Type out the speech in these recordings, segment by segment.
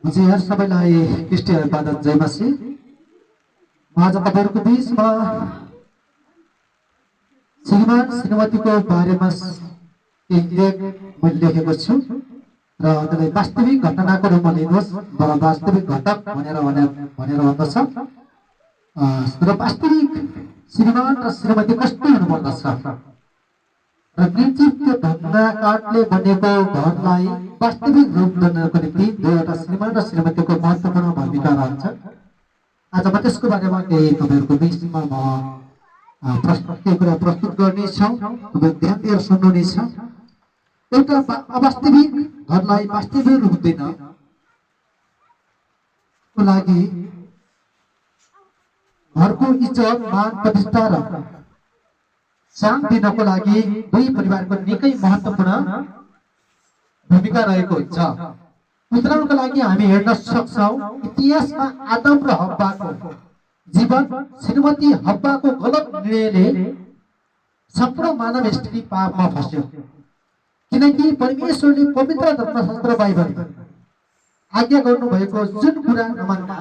हजुर सबैलाई क्रिस्टी अभिवादन जय मसी। म आज तपाईहरुको बीचमा श्रीमान श्रीमतीको बारेमा एक लेख मैले लेखेको छु र त्यसलाई वास्तविक घटनाको रूपमा लिनुहोस् वास्तविक घटक भनेर भन्दछ र वास्तविक श्रीमान र श्रीमती कस्तो हुनुपर्दछ र निश्चित त्यो ढङ्गा काठले बनेको घरलाई वास्तविक रूप दिनको निम्ति दुईवटा श्रीमान र श्रीमतीको महत्त्वपूर्ण भूमिका रहन्छ। आज म त्यसको बारेमा केही तपाईहरुको बीचमा केही कुरा प्रस्तुत गर्नेछौँ। तपाईहरु ध्यान दिएर सुन्नुहुनेछ। एउटा अवास्तविक घरलाई वास्तविक रूप दिनको लागि घरको इज्जत मान प्रतिष्ठा र शान दिनको लागि दुई परिवारको निकै महत्त्वपूर्ण भूमिका रहेको हुन्छ। उदाहरणको लागि हामी हेर्न सक्छौं इतिहासमा आदम र हव्वाको जीवन श्रीमती हव्वाको गलत निर्णयले सम्पूर्ण मानव स्त्री पापमा फस्यो। किनकि परमेश्वरले पवित्र धर्मशास्त्र बाइबलमा आज्ञा गर्नुभएको जुन कुरा नमान्दा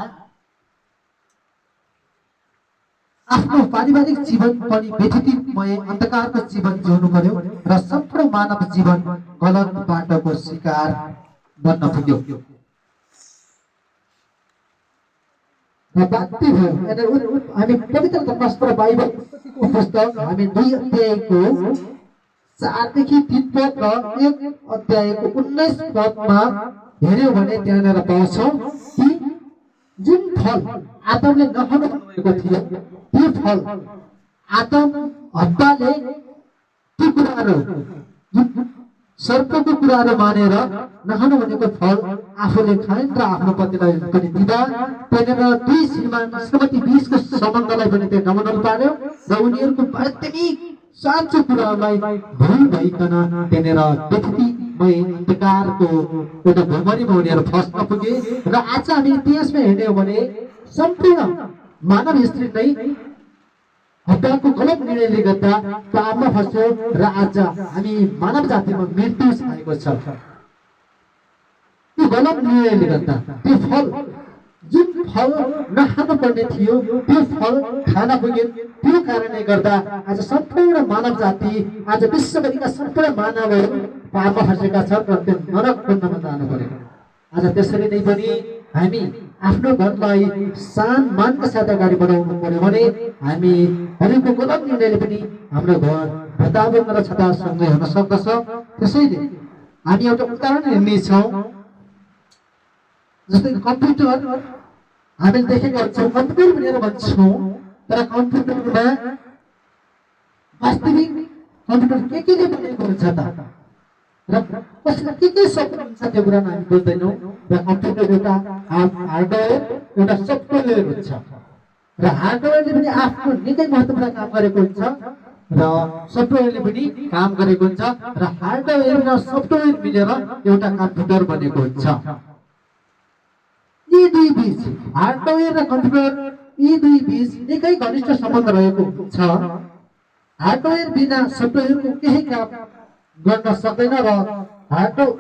आफ्नो पारिवारिक जीवन पनि व्यथितमय अन्धकारको जीवन जिउनु पर्यो र सम्पूर्ण मानव जीवन गलत बाटोको शिकार बन्न पुग्यो। हामी पवित्र धर्मशास्त्र बाइबलको पुस्तक हामी 2 अध्यायको 4 देखि 3 पद र 1 अध्यायको 19 पदमा हेर्यौं भने त्यहाँनिर पाउँछौं कि जुन फल आदमले नखानु भनेको थियो त्यो फल आदम हव्वाले ती कुराहरू सर्पको कुराहरू मानेर नखानु भनेको फल आफूले खाइन् र आफ्नो पतिलाई पनि दिँदा त्यहाँनिर दुई श्रीमान श्रीमती बीचको सम्बन्धलाई पनि त्यो नमनल पार्यो र उनीहरूको वास्तविक साँचो कुरालाई भुल भइकन त्यहाँनिर व्यक्तिमय अन्धकारको एउटा भ्रमरीमा उनीहरू फस्न पुगे। र आज हामी इतिहासमा हेर्ने हो भने सम्पूर्ण मानव स्त्री नै हत्याको गलत निर्णयले गर्दा पापमा फस्यो र आज हामी मानव जातिमा मृत्यु छाएको छ। त्यो गलत निर्णयले गर्दा त्यो फल जुन फल नखानु पर्ने थियो त्यो फल खान पुग्यो। त्यो कारणले गर्दा आज सम्पूर्ण मानव जाति आज विश्वभरिका सम्पूर्ण मानवहरू पापमा फसेका छन् र त्यो नरक कुण्डमा जानु पर्यो। आज त्यसरी नै पनि हामी आफ्नो घरलाई सान मानका साथ अगाडि बढाउनु पर्यो भने हामी हरेकको गलत निर्णयले पनि हाम्रो घर भताभङ्ग र छतासँगै हुन सक्दछ। त्यसैले हामी एउटा उदाहरण हेर्नेछौँ। जस्तै कम्प्युटर हामीले देखेका हुन्छौँ कम्प्युटर भनेर भन्छौँ तर कम्प्युटरमा वास्तविक कम्प्युटर केले बनेको हुन्छ त र कसले के सपोर्ट हुन्छ त्यो कुरा हामी बुझ्दैनौँ। र कम्प्युटर एउटा हार्डवेयर एउटा सफ्टवेयर हुन्छ र हार्डवेयरले पनि आफ्नो निकै महत्त्वपूर्ण काम गरेको हुन्छ र सफ्टवेयरले पनि काम गरेको हुन्छ र हार्डवेयर र सफ्टवेयर मिलेर एउटा कम्प्युटर बनेको हुन्छ। यी दुई बीच हार्डवेयर र कम्प्युटर यी दुई बीच निकै घनिष्ठ सम्बन्ध रहेको छ। हार्डवेयर बिना सफ्टवेयरको केही काम गर्न सक्दैन र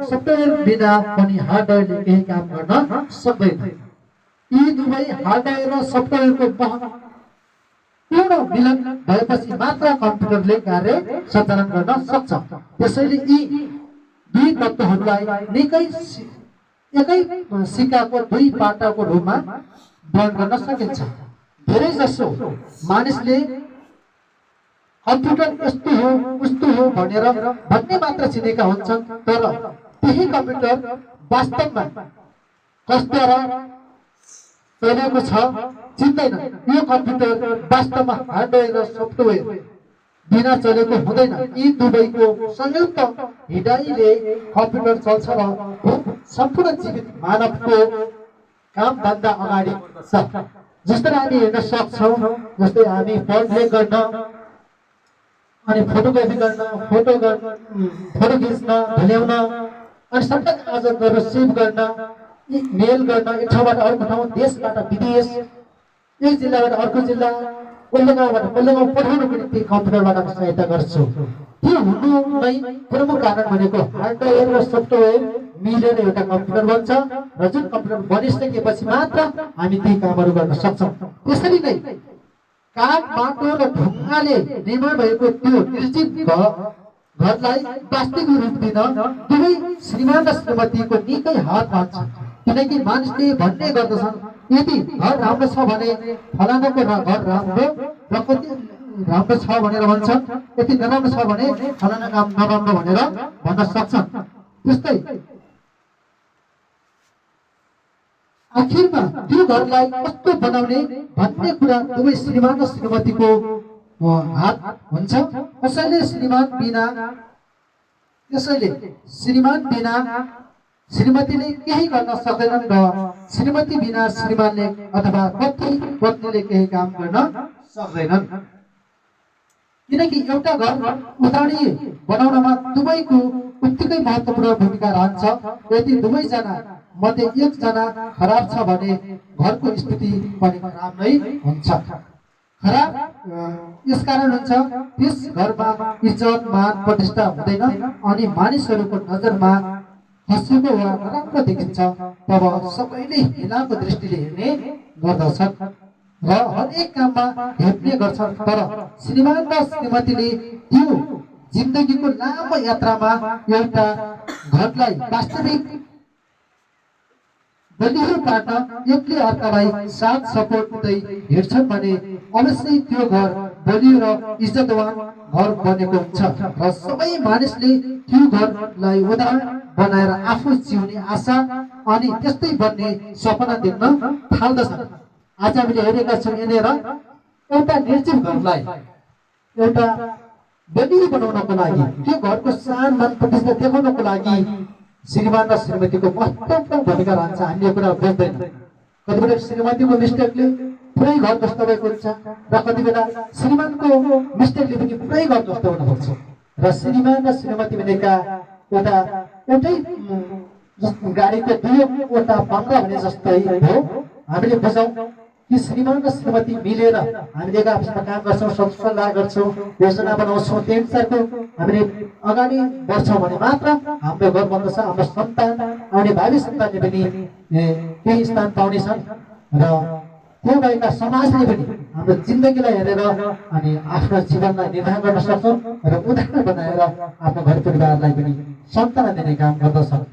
सफ्टवेयर बिना पनि हार्डवेयरले केही काम गर्न सक्दैन। यी दुवै हार्डवेयर र सफ्टवेयरको पूर्ण मिलन भएपछि मात्र कम्प्युटरले कार्य सञ्चालन गर्न सक्छ। त्यसैले यी दुई तत्त्वहरूलाई निकै एकै सिक्काको दुई पाटाको रूपमा वर्णन गर्न सकिन्छ। धेरै जसो मानिसले कम्प्युटर यस्तो हो उस्तो हो भनेर भन्ने मात्र चिनेका हुन्छन् तर त्यही कम्प्युटर वास्तवमा कसद्वारा चलेको छ चिन्दैन। यो कम्प्युटर वास्तवमा हार्डवेयर र सफ्टवेयर बिना चलेको हुँदैन। यी दुवैको संयुक्त हिँडाइले कम्प्युटर चल्छ र सम्पूर्ण जीवित मानवको काम धन्दा अगाडि बढ्छ। जस्तै हामी हेर्न सक्छौँ जस्तै हामी फोन लेख गर्न अनि फोटोग्राफी गर्न फोटो खिच्न भ्याउन अनि सबै कागजहरू सेभ गर्न मेल गर्न एक ठाउँबाट अर्को ठाउँ देशबाट विदेश एक जिल्लाबाट अर्को जिल्ला पल्लो गाउँबाट पल्लो गाउँ पठाउनको निम्ति कम्प्युटरबाट सहायता गर्छु। त्यो हुनु नै प्रमुख कारण भनेको हार्डवेयर र सफ्टवेयर मिलेर एउटा कम्प्युटर बन्छ र जुन कम्प्युटर बनिसकेपछि मात्र हामी ती कामहरू गर्न सक्छौँ। त्यसरी नै काठ माटो र ढुङ्गाले निर्माण भएको त्यो निर्जित घरलाई वास्तविक रूप दिन दुवै श्रीमान र श्रीमतीको निकै हात हात छ। किनकि मानिसले भन्ने गर्दछन् यदि घर राम्रो छ भने फलानाको घर राम्रो र कति राम्रो छ भनेर भन्छन्, यदि नराम्रो छ भने फलाना काम नराम्रो भनेर भन्न सक्छन्। त्यस्तै आखिरमा त्यो घरलाई कस्तो बनाउने भन्ने कुरा दुवै श्रीमान र श्रीमतीको हात हुन्छ। कसैले श्रीमान बिना श्रीमतीले केही गर्न सक्दैनन् र श्रीमती बिना श्रीमानले अथवा पत्नीले केही काम गर्न सक्दैनन्। किनकि एउटा घर उदाहरणीय बनाउनमा दुवैको उत्तिकै महत्त्वपूर्ण भूमिका रहन्छ। यदि दुवैजना मध्ये एकजना खराब छ भने घरको स्थिति पनि खराब नै हुन्छ। खराब यसकारण हुन्छ त्यस घरमा इज्जत मान प्रतिष्ठा हुँदैन अनि मानिसहरूको नजरमा खसेको वा नराम्रो देखिन्छ। तब सबैले घृणाको दृष्टिले हेर्ने गर्दछन् र हरेक काममा हेप्ने गर्छन्। तर श्रीमान र श्रीमतीले त्यो जिन्दगीको लामो यात्रामा एउटा घरलाई वास्तविक बलियो पार्न एकले अर्कालाई साथ सपोर्ट दिँदै हिँड्छन् भने अवश्य त्यो घर बलियो र इज्जतवान घर बनेको हुन्छ र सबै मानिसले त्यो घरलाई उदाहरण बनाएर आफू जिउने आशा अनि त्यस्तै बन्ने सपना देख्न थाल्दछन्। आज हामीले हेरेका छौँ यहाँनिर एउटा निर्जीव घरलाई एउटा बलियो बनाउनको लागि त्यो घरको सान मान प्रतिष्ठा देखाउनको लागि श्रीमान र श्रीमतीको महत्त्वपूर्ण भूमिका रहन्छ। हामीले कुरा बुझ्दैन। कति बेला श्रीमतीको मिस्टेकले पुरै घर ध्वस्त भएको हुन्छ र कति बेला श्रीमानको मिस्टेकले पनि पुरै घर ध्वस्त हुन सक्छ। र श्रीमान र श्रीमती भनेका एउटै गाडीको दुईवटा पङ्खा भने जस्तै हो। हामीले बुझौँ कि श्रीमान र श्रीमती मिलेर हामीले एक आपसमा काम गर्छौँ, सल्लाह गर्छौँ, योजना बनाउँछौँ, त्यही अनुसारको हामीले अगाडि बढ्छौँ भने मात्र हाम्रो घर बन्दछ। हाम्रो सन्तान आउने भावी सन्तानले पनि केही स्थान पाउनेछन् र त्यो भएका समाजले पनि हाम्रो जिन्दगीलाई हेरेर अनि आफ्नो जीवनलाई निर्वाह गर्न सक्छौँ र उदाहरण बनाएर आफ्नो घर परिवारलाई पनि सन्तान दिने काम गर्दछन्।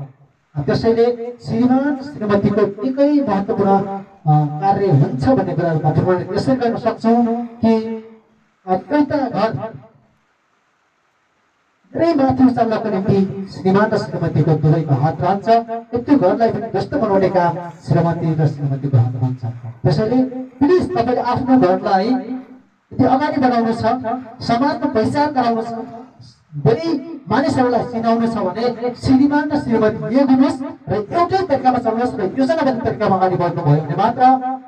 त्यसैले श्रीमान श्रीमतीको निकै महत्त्वपूर्ण कार्य हुन्छ भन्ने कुरामा प्रमाण यसै गर्न सक्छौँ कि एउटा घर धेरै माथि उचाल्नको निम्ति श्रीमान र श्रीमतीको दुवैको हात रहन्छ। त्यो घरलाई पनि व्यस्त बनाउने काम श्रीमती र श्रीमतीको हात रहन्छ। त्यसैले प्लिज तपाईँले आफ्नो घरलाई यदि अगाडि बढाउनु छ, समाजमा पहिचान गराउनु छ, धेरै मानिसहरूलाई चिनाउनु छ भने श्रीमान र श्रीमती एक हुनुहोस् र एउटै तरिकामा चल्नुहोस् र योजनाबद्ध तरिकामा अगाडि बढ्नुभयो भने मात्र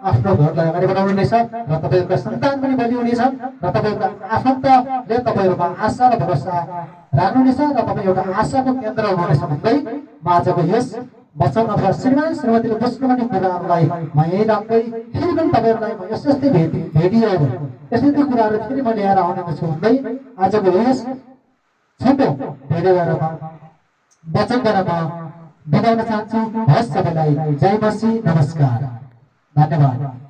आफ्नो घरलाई अगाडि बढाउनु हुनेछ र तपाईँहरूका सन्तान पनि बलियो हुनेछन् र तपाईँहरूका आफन्तले तपाईँहरूमा आशा र भरोसा राख्नुहुनेछ र तपाईँ एउटा आशाको केन्द्र हुनुहुनेछ भन्दै म आजको यस वचन अथवा श्रीमान श्रीमतीले बुझ्नुपर्ने कुराहरूलाई म यहीँ राख्दै फेरि पनि तपाईँहरूलाई म यस्तै भेटियोहरू यस्तै कुराहरू फेरि म ल्याएर आउनेको छु भन्दै आजको यस छोटो भिडियो गरेर वचन गरेर म बिताउन चाहन्छु। हस् सबैलाई जय मसी, नमस्कार, धन्यवाद।